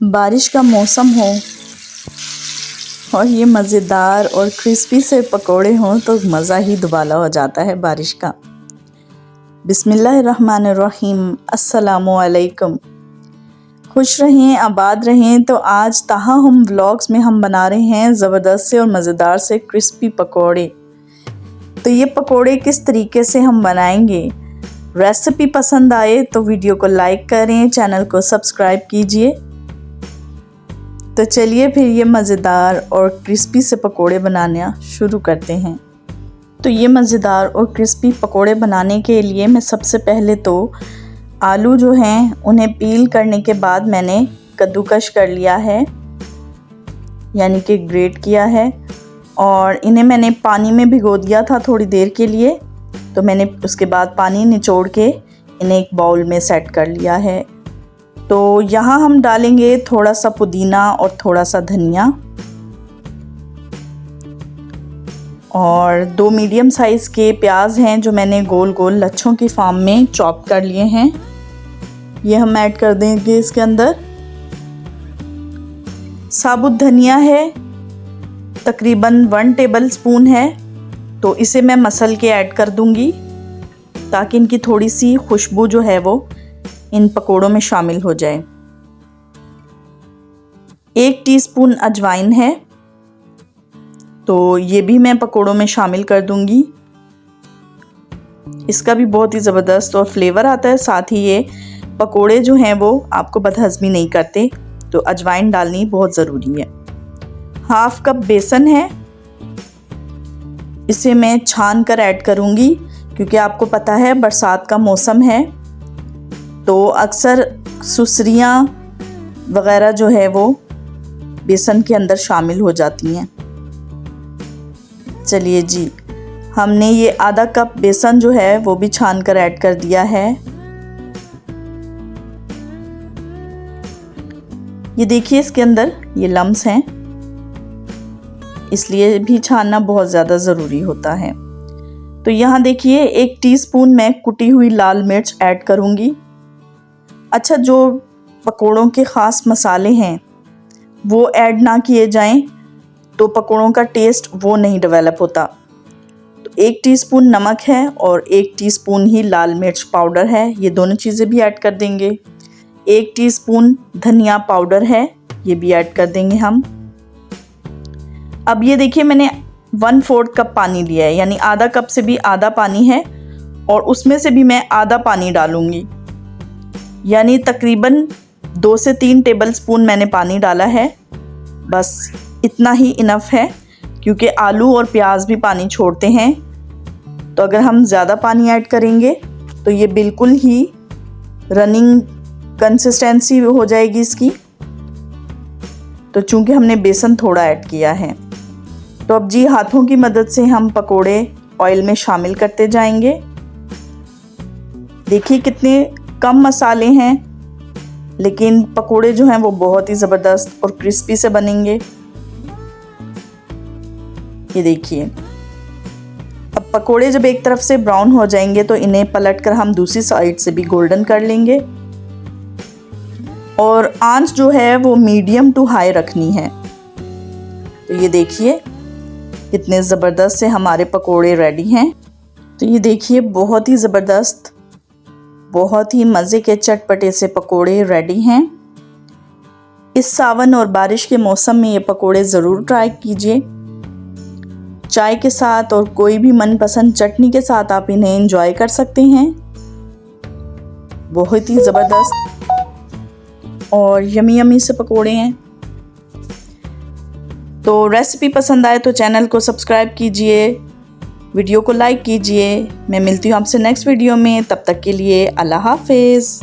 बारिश का मौसम हो और ये मज़ेदार और क्रिस्पी से पकोड़े हों तो मज़ा ही दुबाला हो जाता है बारिश का। बिस्मिल्लाहिर्रहमानिर्रहीम। अस्सलामुअलैकुम। खुश रहें, आबाद रहें। तो आज ताहम व्लॉग्स में हम बना रहे हैं ज़बरदस्त से और मज़ेदार से क्रिस्पी पकोड़े। तो ये पकोड़े किस तरीके से हम बनाएंगे, रेसिपी पसंद आए तो वीडियो को लाइक करें, चैनल को सब्सक्राइब कीजिए। तो चलिए फिर ये मज़ेदार और क्रिस्पी से पकोड़े बनाना शुरू करते हैं। तो ये मज़ेदार और क्रिस्पी पकोड़े बनाने के लिए मैं सबसे पहले तो आलू जो हैं उन्हें पील करने के बाद मैंने कद्दूकश कर लिया है, यानी कि ग्रेट किया है। और इन्हें मैंने पानी में भिगो दिया था थोड़ी देर के लिए, तो मैंने उसके बाद पानी निचोड़ के इन्हें एक बाउल में सेट कर लिया है। तो यहाँ हम डालेंगे थोड़ा सा पुदीना और थोड़ा सा धनिया और 2 मीडियम साइज़ के प्याज हैं जो मैंने गोल गोल लच्छों की फॉर्म में चॉप कर लिए हैं। ये हम ऐड कर देंगे इसके अंदर। साबुत धनिया है, तकरीबन 1 टेबल स्पून है, तो इसे मैं मसल के ऐड कर दूंगी ताकि इनकी थोड़ी सी खुशबू जो है वो इन पकोड़ों में शामिल हो जाए। 1 टीस्पून अजवाइन है, तो ये भी मैं पकोड़ों में शामिल कर दूंगी। इसका भी बहुत ही ज़बरदस्त और फ्लेवर आता है। साथ ही ये पकोड़े जो हैं वो आपको बदहज़मी नहीं करते, तो अजवाइन डालनी बहुत ज़रूरी है। 1/2 कप बेसन है, इसे मैं छान कर ऐड करूंगी क्योंकि आपको पता है बरसात का मौसम है तो अक्सर सुसरियाँ वग़ैरह जो है वो बेसन के अंदर शामिल हो जाती हैं। चलिए जी, हमने ये आधा कप बेसन जो है वो भी छान कर ऐड कर दिया है। ये देखिए इसके अंदर ये लम्स हैं, इसलिए भी छानना बहुत ज़्यादा ज़रूरी होता है। तो यहाँ देखिए 1 टीस्पून मैं कुटी हुई लाल मिर्च ऐड करूँगी। अच्छा, जो पकोड़ों के ख़ास मसाले हैं वो ऐड ना किए जाएं तो पकोड़ों का टेस्ट वो नहीं डेवलप होता। तो 1 टीस्पून नमक है और 1 टीस्पून ही लाल मिर्च पाउडर है, ये दोनों चीज़ें भी ऐड कर देंगे। 1 टीस्पून धनिया पाउडर है, ये भी ऐड कर देंगे हम। अब ये देखिए मैंने 1/4 कप पानी लिया है, यानी आधा कप से भी आधा पानी है और उसमें से भी मैं आधा पानी डालूंगी, यानी तकरीबन 2 से 3 टेबल स्पून मैंने पानी डाला है। बस इतना ही इनफ है क्योंकि आलू और प्याज भी पानी छोड़ते हैं, तो अगर हम ज़्यादा पानी ऐड करेंगे तो ये बिल्कुल ही रनिंग कंसिस्टेंसी हो जाएगी इसकी। तो चूँकि हमने बेसन थोड़ा ऐड किया है, तो अब जी हाथों की मदद से हम पकोड़े ऑयल में शामिल करते जाएंगे। देखिए कितने कम मसाले हैं, लेकिन पकोड़े जो हैं वो बहुत ही ज़बरदस्त और क्रिस्पी से बनेंगे। ये देखिए, अब पकोड़े जब एक तरफ से ब्राउन हो जाएंगे तो इन्हें पलटकर हम दूसरी साइड से भी गोल्डन कर लेंगे और आंच जो है वो मीडियम टू हाई रखनी है। तो ये देखिए कितने ज़बरदस्त से हमारे पकोड़े रेडी हैं। तो ये देखिए बहुत ही ज़बरदस्त, बहुत ही मज़े के चटपटे से पकोड़े रेडी हैं। इस सावन और बारिश के मौसम में ये पकोड़े ज़रूर ट्राई कीजिए। चाय के साथ और कोई भी मनपसंद चटनी के साथ आप इन्हें एंजॉय कर सकते हैं। बहुत ही ज़बरदस्त और यमी यमी से पकोड़े हैं। तो रेसिपी पसंद आए तो चैनल को सब्सक्राइब कीजिए, वीडियो को लाइक कीजिए। मैं मिलती हूँ आपसे नेक्स्ट वीडियो में, तब तक के लिए अल्लाह हाफिज़।